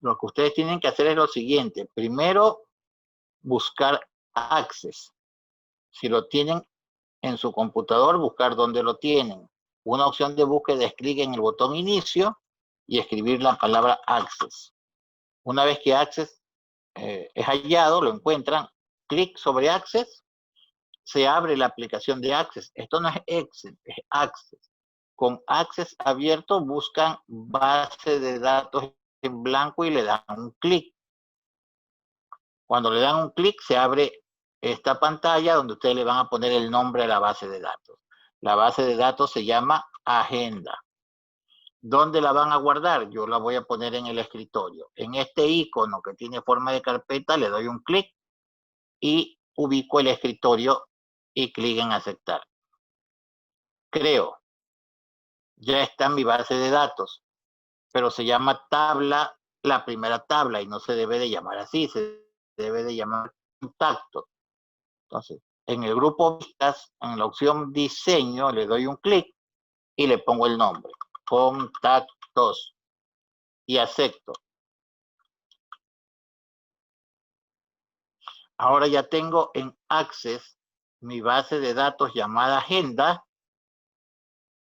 Lo que ustedes tienen que hacer es lo siguiente. Primero, buscar Access. Si lo tienen en su computador, buscar dónde lo tienen. Una opción de búsqueda es clic en el botón inicio y escribir la palabra Access. Una vez que Access es hallado, lo encuentran, clic sobre Access, se abre la aplicación de Access. Esto no es Excel, es Access. Con Access abierto buscan base de datos en blanco y le dan un clic. Cuando le dan un clic se abre esta pantalla donde ustedes le van a poner el nombre a la base de datos. La base de datos se llama Agenda. ¿Dónde la van a guardar? Yo la voy a poner en el escritorio. En este icono que tiene forma de carpeta le doy un clic y ubico el escritorio y clic en aceptar. Creo, ya está en mi base de datos, pero se llama tabla, la primera tabla, y no se debe de llamar así, se debe de llamar contacto. Entonces, en el grupo vistas, en la opción diseño, le doy un clic y le pongo el nombre, contactos, y acepto. Ahora ya tengo en Access mi base de datos llamada agenda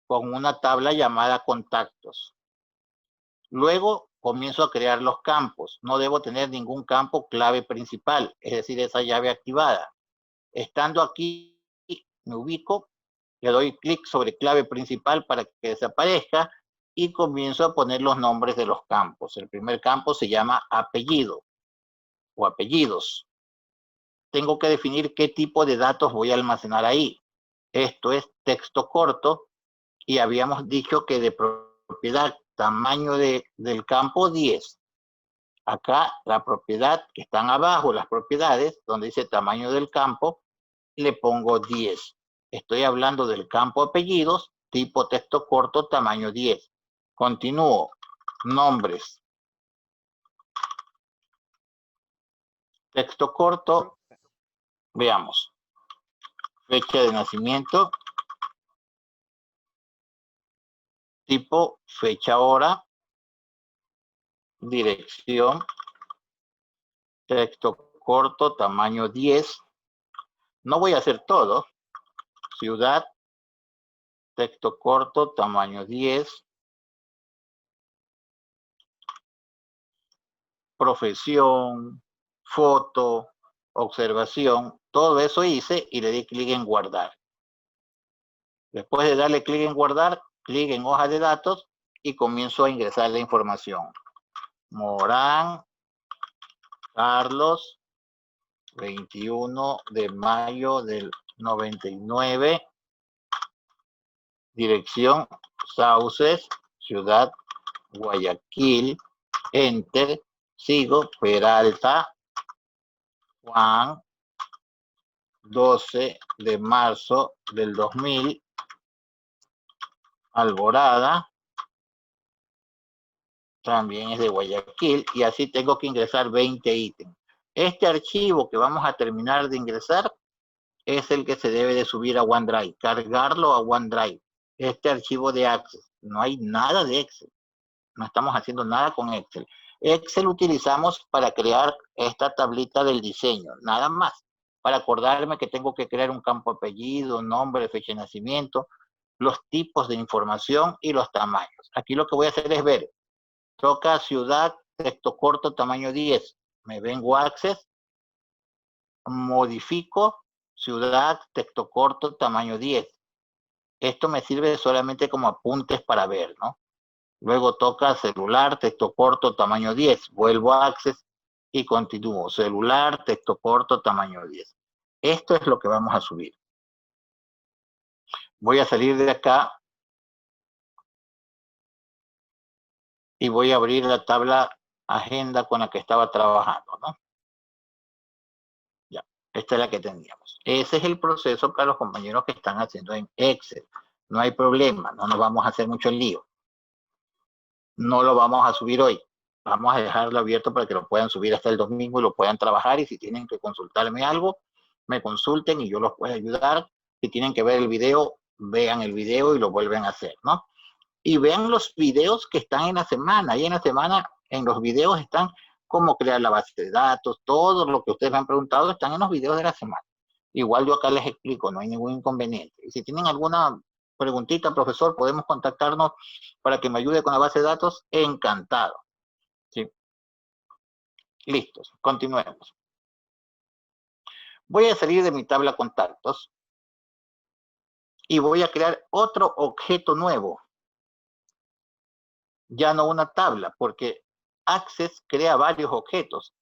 con una tabla llamada contactos. Luego comienzo a crear los campos. No debo tener ningún campo clave principal, es decir, esa llave activada. Estando aquí, me ubico, le doy clic sobre clave principal para que desaparezca y comienzo a poner los nombres de los campos. El primer campo se llama apellido o apellidos. Tengo que definir qué tipo de datos voy a almacenar ahí. Esto es texto corto y habíamos dicho que de propiedad, tamaño del campo 10. Acá la propiedad que están abajo, las propiedades, donde dice tamaño del campo, le pongo 10. Estoy hablando del campo apellidos, tipo texto corto, tamaño 10. Continúo. Nombres. Texto corto. Veamos. Fecha de nacimiento. Tipo, fecha, hora. Dirección. Texto corto, tamaño 10. No voy a hacer todo. Ciudad. Texto corto, tamaño 10. Profesión, foto, observación, todo eso hice y le di clic en guardar. Después de darle clic en guardar, clic en hoja de datos y comienzo a ingresar la información. Morán, Carlos, 21 de mayo del 99. Dirección, Sauces, Ciudad Guayaquil. Enter. Sigo, Peralta, Juan, 12 de marzo del 2000, Alborada, también es de Guayaquil, y así tengo que ingresar 20 ítems. Este archivo que vamos a terminar de ingresar es el que se debe de subir a OneDrive, cargarlo a OneDrive. Este archivo de Access, no hay nada de Excel, no estamos haciendo nada con Excel. Excel utilizamos para crear esta tablita del diseño, nada más, para acordarme que tengo que crear un campo apellido, nombre, fecha de nacimiento, los tipos de información y los tamaños. Aquí lo que voy a hacer es ver, toca ciudad, texto corto, tamaño 10, me vengo a Access, modifico, ciudad, texto corto, tamaño 10. Esto me sirve solamente como apuntes para ver, ¿no? Luego toca celular, texto corto, tamaño 10. Vuelvo a Access y continúo. Celular, texto corto, tamaño 10. Esto es lo que vamos a subir. Voy a salir de acá y voy a abrir la tabla agenda con la que estaba trabajando, ¿no? Ya, esta es la que teníamos. Ese es el proceso para los compañeros que están haciendo en Excel. No hay problema, no nos vamos a hacer mucho lío. No lo vamos a subir hoy. Vamos a dejarlo abierto para que lo puedan subir hasta el domingo y lo puedan trabajar. Y si tienen que consultarme algo, me consulten y yo los puedo ayudar. Si tienen que ver el video, vean el video y lo vuelven a hacer, ¿no? Y vean los videos que están en la semana. Y en la semana, en los videos están cómo crear la base de datos. Todo lo que ustedes me han preguntado están en los videos de la semana. Igual yo acá les explico, no hay ningún inconveniente. Y si tienen alguna preguntita, profesor, podemos contactarnos para que me ayude con la base de datos. Encantado. ¿Sí? Listos, continuemos. Voy a salir de mi tabla contactos y voy a crear otro objeto nuevo. Ya no una tabla, porque Access crea varios objetos.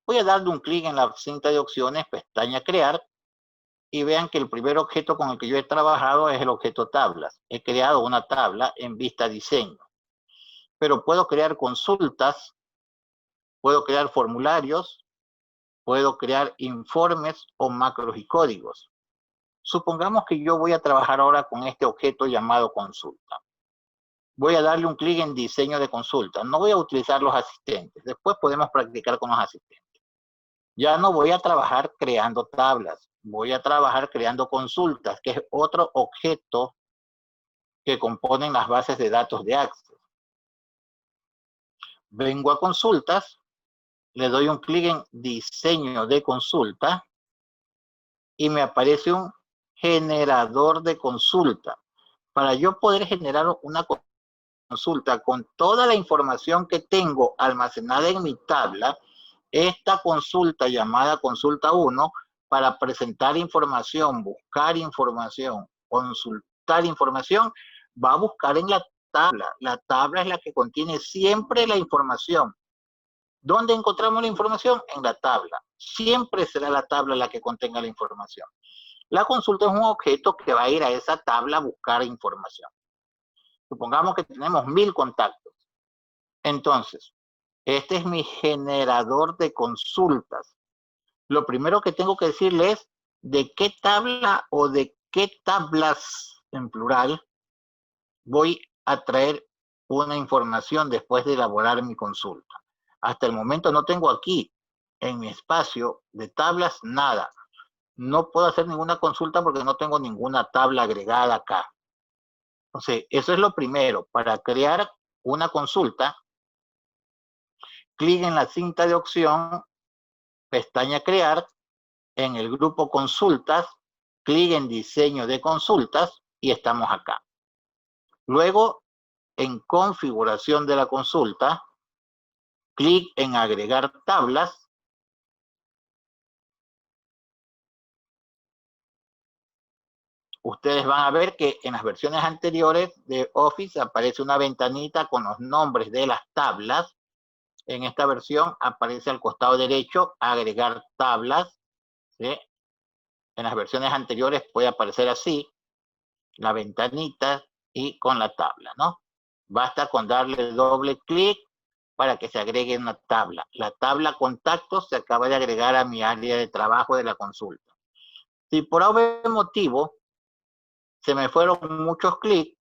Voy a darle un clic en la cinta de opciones, pestaña crear, y vean que el primer objeto con el que yo he trabajado es el objeto tablas. He creado una tabla en vista diseño. Pero puedo crear consultas, puedo crear formularios, puedo crear informes o macros y códigos. Supongamos que yo voy a trabajar ahora con este objeto llamado consulta. Voy a darle un clic en diseño de consulta. No voy a utilizar los asistentes. Después podemos practicar con los asistentes. Ya no voy a trabajar creando tablas. Voy a trabajar creando consultas, que es otro objeto que componen las bases de datos de Access. Vengo a consultas, le doy un clic en diseño de consulta y me aparece un generador de consulta. Para yo poder generar una consulta con toda la información que tengo almacenada en mi tabla, esta consulta llamada consulta 1, para presentar información, buscar información, consultar información, va a buscar en la tabla. La tabla es la que contiene siempre la información. ¿Dónde encontramos la información? En la tabla. Siempre será la tabla la que contenga la información. La consulta es un objeto que va a ir a esa tabla a buscar información. Supongamos que tenemos 1000 contactos. Entonces, este es mi generador de consultas. Lo primero que tengo que decirle es de qué tabla o de qué tablas, en plural, voy a traer una información después de elaborar mi consulta. Hasta el momento no tengo aquí, en mi espacio de tablas, nada. No puedo hacer ninguna consulta porque no tengo ninguna tabla agregada acá. Entonces, eso es lo primero. Para crear una consulta, clic en la cinta de opción, pestaña crear, en el grupo consultas, clic en diseño de consultas y estamos acá. Luego, en configuración de la consulta, clic en agregar tablas. Ustedes van a ver que en las versiones anteriores de Office aparece una ventanita con los nombres de las tablas. En esta versión aparece al costado derecho agregar tablas. ¿Sí? En las versiones anteriores puede aparecer así, la ventanita y con la tabla, ¿no? Basta con darle doble clic para que se agregue una tabla. La tabla contactos se acaba de agregar a mi área de trabajo de la consulta. Si por algún motivo se me fueron muchos clics,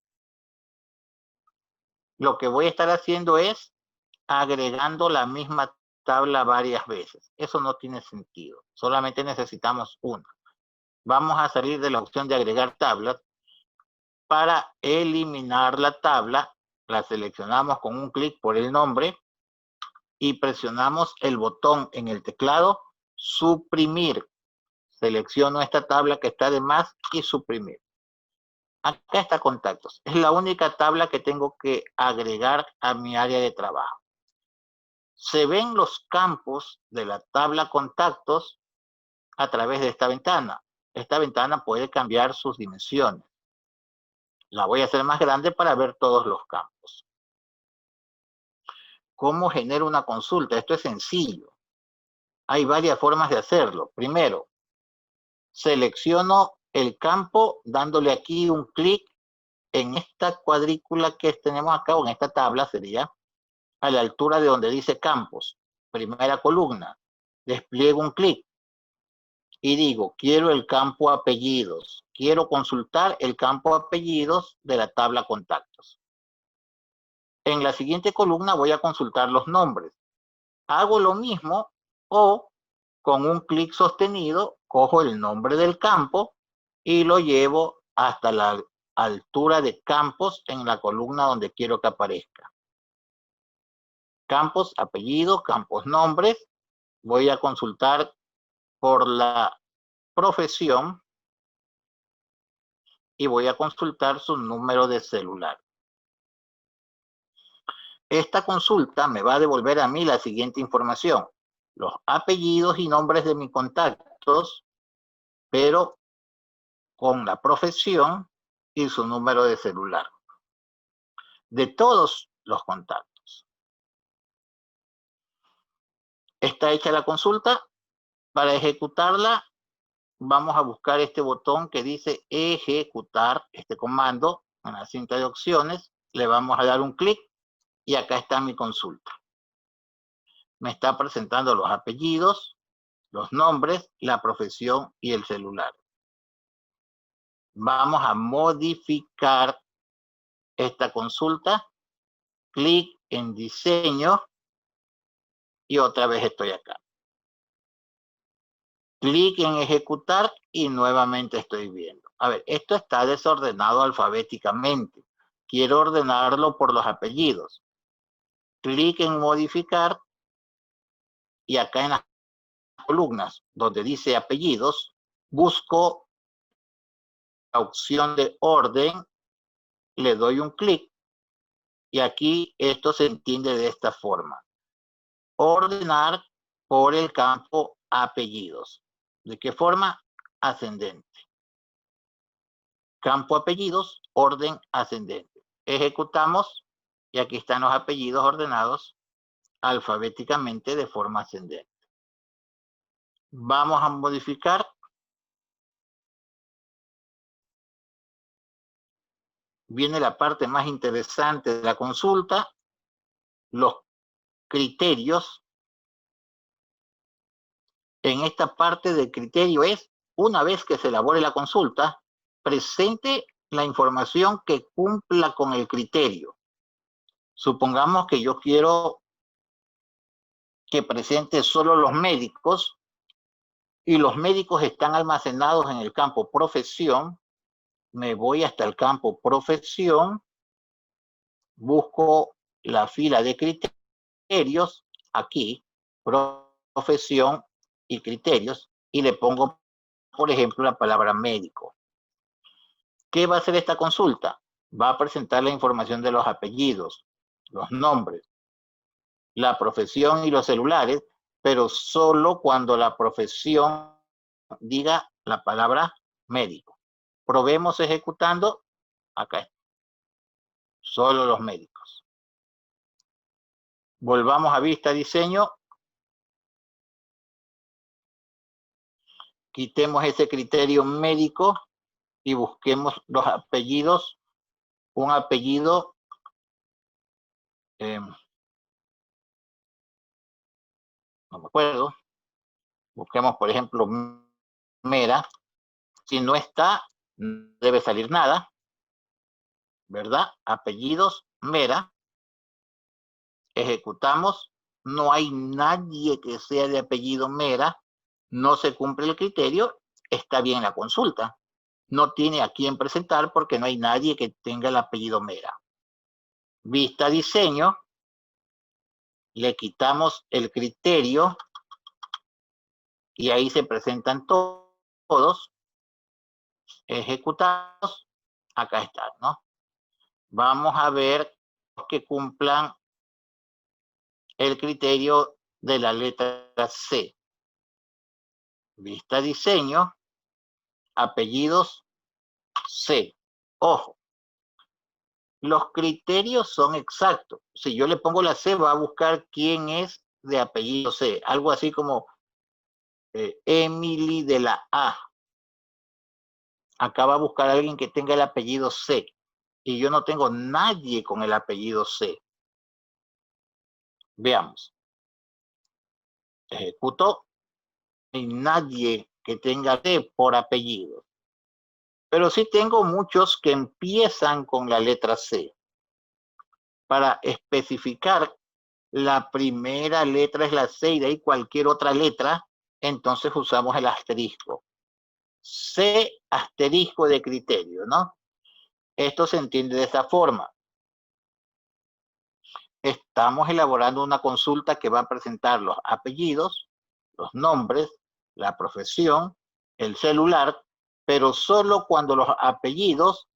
lo que voy a estar haciendo es agregando la misma tabla varias veces. Eso no tiene sentido. Solamente necesitamos una. Vamos a salir de la opción de agregar tablas. Para eliminar la tabla, la seleccionamos con un clic por el nombre y presionamos el botón en el teclado suprimir. Selecciono esta tabla que está de más y suprimir. Acá está contactos. Es la única tabla que tengo que agregar a mi área de trabajo. Se ven los campos de la tabla contactos a través de esta ventana. Esta ventana puede cambiar sus dimensiones. La voy a hacer más grande para ver todos los campos. ¿Cómo genero una consulta? Esto es sencillo. Hay varias formas de hacerlo. Primero, selecciono el campo dándole aquí un clic en esta cuadrícula que tenemos acá, o en esta tabla sería, a la altura de donde dice campos. Primera columna. Despliego un clic y digo, quiero el campo apellidos. Quiero consultar el campo apellidos de la tabla contactos. En la siguiente columna voy a consultar los nombres. Hago lo mismo o con un clic sostenido cojo el nombre del campo y lo llevo hasta la altura de campos en la columna donde quiero que aparezca. Campos, apellido, campos, nombres. Voy a consultar por la profesión y voy a consultar su número de celular. Esta consulta me va a devolver a mí la siguiente información. Los apellidos y nombres de mis contactos, pero con la profesión y su número de celular. De todos los contactos. Está hecha la consulta. Para ejecutarla, vamos a buscar este botón que dice ejecutar, este comando, en la cinta de opciones. Le vamos a dar un clic y acá está mi consulta. Me está presentando los apellidos, los nombres, la profesión y el celular. Vamos a modificar esta consulta. Clic en diseño y otra vez estoy acá. Clic en ejecutar y nuevamente estoy viendo. A ver, esto está desordenado alfabéticamente. Quiero ordenarlo por los apellidos. Clic en modificar y acá en las columnas donde dice apellidos, busco la opción de orden, le doy un clic y aquí esto se entiende de esta forma. Ordenar por el campo apellidos. ¿De qué forma? Ascendente. Campo apellidos, orden ascendente. Ejecutamos y aquí están los apellidos ordenados alfabéticamente de forma ascendente. Vamos a modificar. Viene la parte más interesante de la consulta, los criterios. En esta parte del criterio es, una vez que se elabore la consulta, presente la información que cumpla con el criterio. Supongamos que yo quiero que presente solo los médicos y los médicos están almacenados en el campo profesión. Me voy hasta el campo profesión, busco la fila de criterios, aquí, profesión y criterios, y le pongo, por ejemplo, la palabra médico. ¿Qué va a hacer esta consulta? Va a presentar la información de los apellidos, los nombres, la profesión y los celulares, pero solo cuando la profesión diga la palabra médico. Probemos ejecutando, acá está, solo los médicos. Volvamos a vista diseño. Quitemos ese criterio médico y busquemos los apellidos. Un apellido no me acuerdo. Busquemos, por ejemplo, Mera. Si no está, no debe salir nada, ¿verdad? Apellidos, Mera. Ejecutamos. No hay nadie que sea de apellido Mera. No se cumple el criterio. Está bien la consulta. No tiene a quién presentar porque no hay nadie que tenga el apellido Mera. Vista diseño. Le quitamos el criterio. Y ahí se presentan todos. Ejecutamos. Acá están, ¿no? Vamos a ver que cumplan el criterio de la letra C. Vista diseño, apellidos C. Ojo, los criterios son exactos. Si yo le pongo la C, va a buscar quién es de apellido C. Algo así como Emily de la A. Acá va a buscar a alguien que tenga el apellido C. Y yo no tengo nadie con el apellido C. Veamos. Ejecuto. Y nadie que tenga C por apellido. Pero sí tengo muchos que empiezan con la letra C. Para especificar, la primera letra es la C y de ahí cualquier otra letra, entonces usamos el asterisco. C asterisco de criterio, ¿no? Esto se entiende de esta forma. Estamos elaborando una consulta que va a presentar los apellidos, los nombres, la profesión, el celular, pero solo cuando los apellidos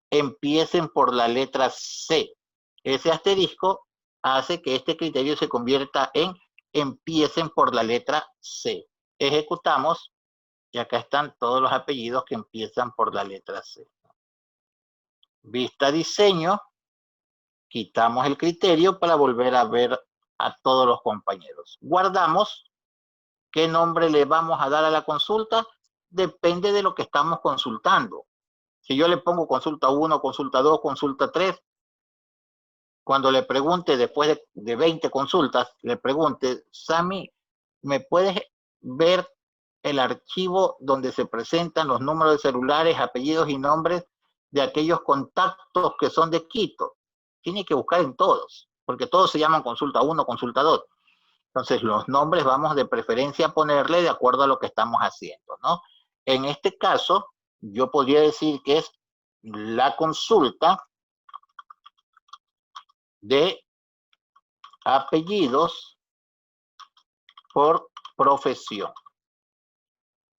empiecen por la letra C. Ese asterisco hace que este criterio se convierta en empiecen por la letra C. Ejecutamos y acá están todos los apellidos que empiezan por la letra C. Vista diseño, quitamos el criterio para volver a ver a todos los compañeros. Guardamos. ¿Qué nombre le vamos a dar a la consulta? Depende de lo que estamos consultando. Si yo le pongo consulta 1, consulta 2, consulta 3, cuando le pregunte después de 20 consultas, le pregunte, Sammy, ¿me puedes ver el archivo donde se presentan los números de celulares, apellidos y nombres de aquellos contactos que son de Quito? Tiene que buscar en todos, porque todos se llaman consulta 1, consulta 2. Entonces, los nombres vamos de preferencia a ponerle de acuerdo a lo que estamos haciendo, ¿no? En este caso, yo podría decir que es la consulta de apellidos por profesión.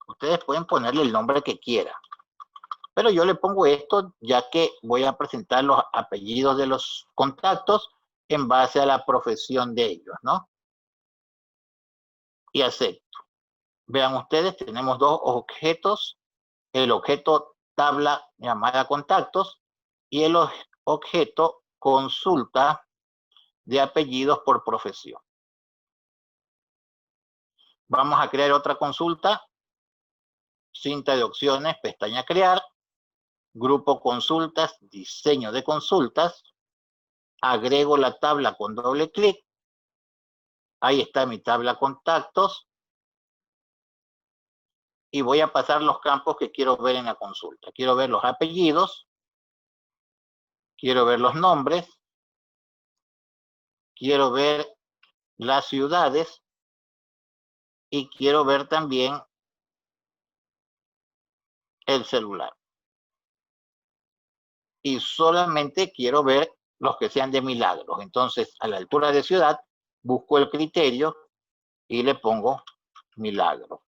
Ustedes pueden ponerle el nombre que quieran, pero yo le pongo esto ya que voy a presentar los apellidos de los contactos en base a la profesión de ellos, ¿no? Y acepto. Vean ustedes, tenemos dos objetos, el objeto tabla llamada contactos y el objeto consulta de apellidos por profesión. Vamos a crear otra consulta, cinta de opciones, pestaña crear, grupo consultas, diseño de consultas, agrego la tabla con doble clic, ahí está mi tabla contactos, y voy a pasar los campos que quiero ver en la consulta. Quiero ver los apellidos, quiero ver los nombres, quiero ver las ciudades y quiero ver también el celular. Y solamente quiero ver los que sean de Milagros. Entonces, a la altura de ciudad, busco el criterio y le pongo Milagros.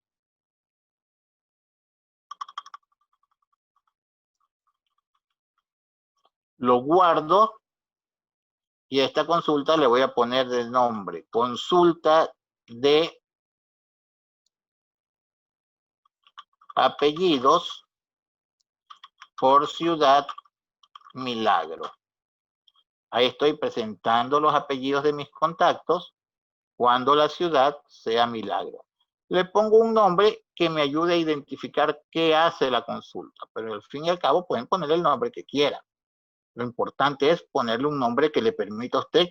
Lo guardo y a esta consulta le voy a poner de nombre consulta de apellidos por ciudad Milagro. Ahí estoy presentando los apellidos de mis contactos cuando la ciudad sea Milagro. Le pongo un nombre que me ayude a identificar qué hace la consulta, pero al fin y al cabo pueden poner el nombre que quieran. Lo importante es ponerle un nombre que le permita a usted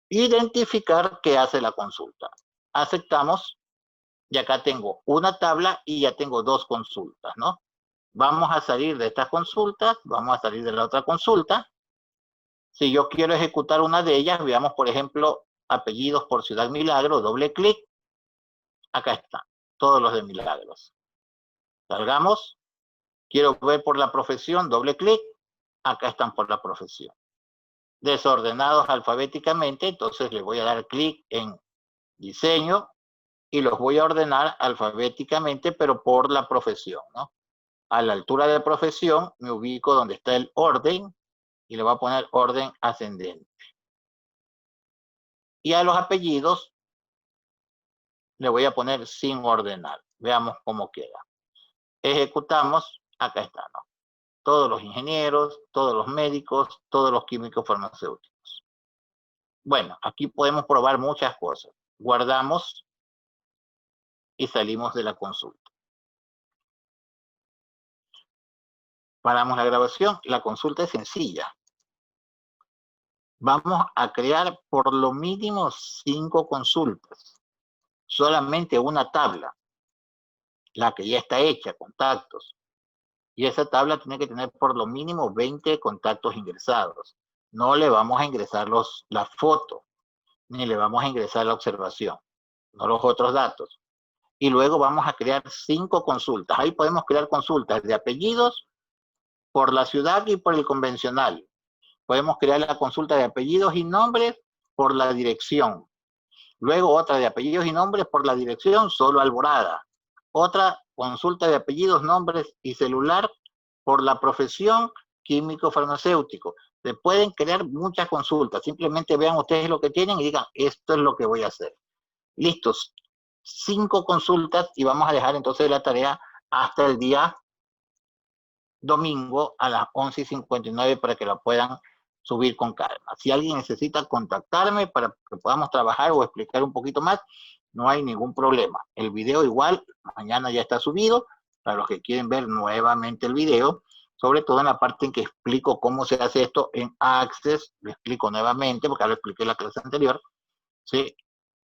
identificar qué hace la consulta. Aceptamos y acá tengo una tabla y ya tengo dos consultas, ¿no? Vamos a salir de estas consultas, vamos a salir de la otra consulta. Si yo quiero ejecutar una de ellas, veamos, por ejemplo, apellidos por Ciudad Milagro, doble clic. Acá están, todos los de Milagros. Salgamos. Quiero ver por la profesión, doble clic. Acá están por la profesión. Desordenados alfabéticamente, entonces le voy a dar clic en diseño y los voy a ordenar alfabéticamente, pero por la profesión, ¿no? A la altura de profesión me ubico donde está el orden y le voy a poner orden ascendente. Y a los apellidos le voy a poner sin ordenar. Veamos cómo queda. Ejecutamos, acá está, ¿no? Todos los ingenieros, todos los médicos, todos los químicos farmacéuticos. Bueno, aquí podemos probar muchas cosas. Guardamos y salimos de la consulta. Paramos la grabación. La consulta es sencilla. Vamos a crear por lo mínimo 5 consultas. Solamente una tabla. La que ya está hecha, contactos. Y esa tabla tiene que tener por lo mínimo 20 contactos ingresados. No le vamos a ingresar la foto, ni le vamos a ingresar la observación, no los otros datos. Y luego vamos a crear 5 consultas. Ahí podemos crear consultas de apellidos por la ciudad y por el convencional. Podemos crear la consulta de apellidos y nombres por la dirección. Luego otra de apellidos y nombres por la dirección, solo Alborada. Otra consulta de apellidos, nombres y celular por la profesión químico farmacéutico. Se pueden crear muchas consultas. Simplemente vean ustedes lo que tienen y digan, esto es lo que voy a hacer. Listos. 5 consultas y vamos a dejar entonces la tarea hasta el día domingo a las 11:59 para que la puedan subir con calma. Si alguien necesita contactarme para que podamos trabajar o explicar un poquito más, no hay ningún problema. El video igual, mañana ya está subido, para los que quieren ver nuevamente el video, sobre todo en la parte en que explico cómo se hace esto en Access, lo explico nuevamente, porque ya lo expliqué en la clase anterior, ¿sí?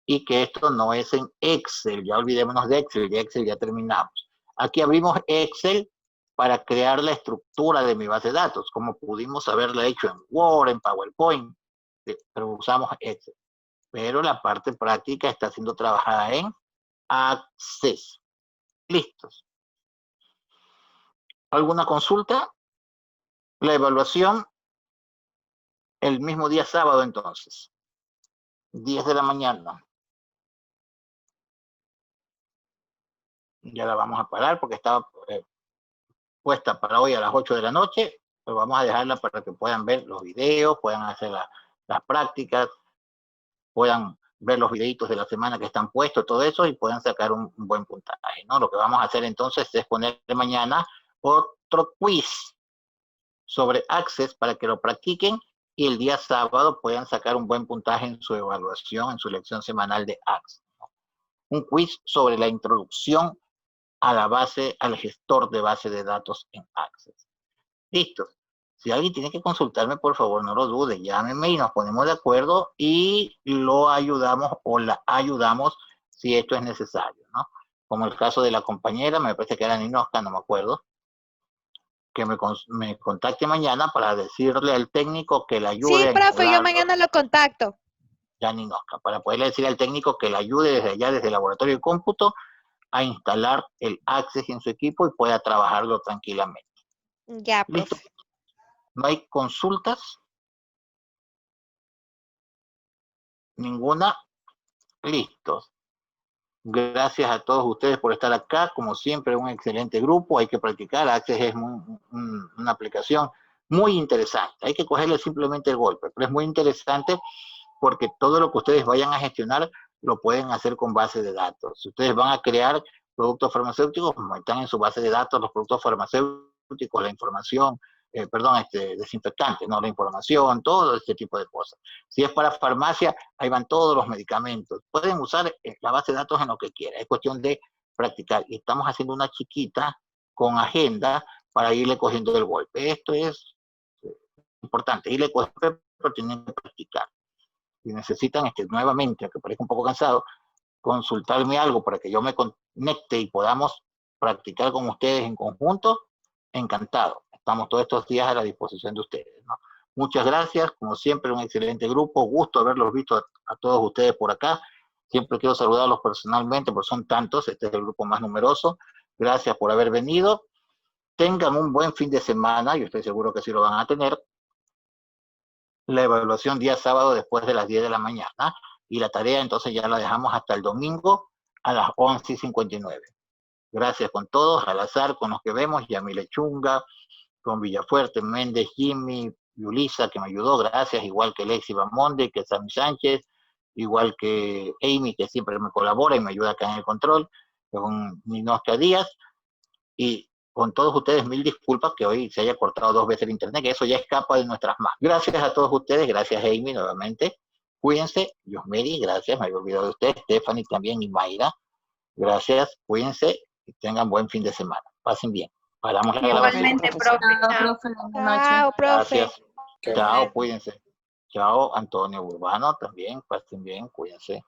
Y que esto no es en Excel, ya olvidémonos de Excel, ya Excel ya terminamos. Aquí abrimos Excel para crear la estructura de mi base de datos, como pudimos haberla hecho en Word, en PowerPoint, pero usamos Excel. Pero la parte práctica está siendo trabajada en Access. Listos. ¿Alguna consulta? La evaluación el mismo día sábado entonces. 10 de la mañana. Ya la vamos a parar porque estaba puesta para hoy a las 8 de la noche, pero vamos a dejarla para que puedan ver los videos, puedan hacer las prácticas, puedan ver los videitos de la semana que están puestos, todo eso, y puedan sacar un buen puntaje, ¿no? Lo que vamos a hacer entonces es poner mañana otro quiz sobre Access para que lo practiquen y el día sábado puedan sacar un buen puntaje en su evaluación, en su lección semanal de Access, ¿no? Un quiz sobre la introducción a la base, al gestor de base de datos en Access. Listo. Si alguien tiene que consultarme, por favor, no lo dude, llámeme y nos ponemos de acuerdo y lo ayudamos o la ayudamos si esto es necesario, ¿no? Como el caso de la compañera, me parece que era Ninosca, no me acuerdo, que me contacte mañana para decirle al técnico que le ayude. Sí, profe, yo mañana lo contacto. Ya Ninosca, para poderle decir al técnico que le ayude desde allá, desde el laboratorio de cómputo, a instalar el Access en su equipo y pueda trabajarlo tranquilamente. Ya, profe. ¿Listo? ¿No hay consultas? ¿Ninguna? Listos. Gracias a todos ustedes por estar acá. Como siempre, un excelente grupo. Hay que practicar. Access es una aplicación muy interesante. Hay que cogerle simplemente el golpe, pero es muy interesante porque todo lo que ustedes vayan a gestionar lo pueden hacer con base de datos. Si ustedes van a crear productos farmacéuticos, como están en su base de datos los productos farmacéuticos, la información, desinfectantes, ¿no? La información, todo este tipo de cosas. Si es para farmacia, ahí van todos los medicamentos. Pueden usar la base de datos en lo que quieran. Es cuestión de practicar. Y estamos haciendo una chiquita con agenda para irle cogiendo el golpe. Esto es importante. Irle cogiendo, pero tienen que practicar. Si necesitan nuevamente, que parezca un poco cansado, consultarme algo para que yo me conecte y podamos practicar con ustedes en conjunto, encantado. Estamos todos estos días a la disposición de ustedes, ¿no? Muchas gracias, como siempre, un excelente grupo. Gusto haberlos visto a todos ustedes por acá. Siempre quiero saludarlos personalmente, porque son tantos, este es el grupo más numeroso. Gracias por haber venido. Tengan un buen fin de semana, yo estoy seguro que sí lo van a tener. La evaluación día sábado después de las 10 de la mañana. Y la tarea entonces ya la dejamos hasta el domingo a las 11:59. Gracias con todos, al azar con los que vemos, Yamile Chunga, con Villafuerte, Méndez, Jimmy, Yulisa, que me ayudó, gracias, igual que Lexi Bamonde, que Sammy Sánchez, igual que Amy, que siempre me colabora y me ayuda acá en el control, con Ninosca Díaz, y con todos ustedes, mil disculpas que hoy se haya cortado 2 veces el internet, que eso ya escapa de nuestras manos. Gracias a todos ustedes, gracias Amy nuevamente, cuídense, Yosmeri, gracias, me había olvidado de ustedes, Stephanie también y Mayra, gracias, cuídense y tengan buen fin de semana, pasen bien. Paramos la grabación. Igualmente, profe. Chao, profe. Buenas noches. Chao, profe. Gracias. Chao, cuídense. Chao, Antonio Urbano también, pasen bien, cuídense.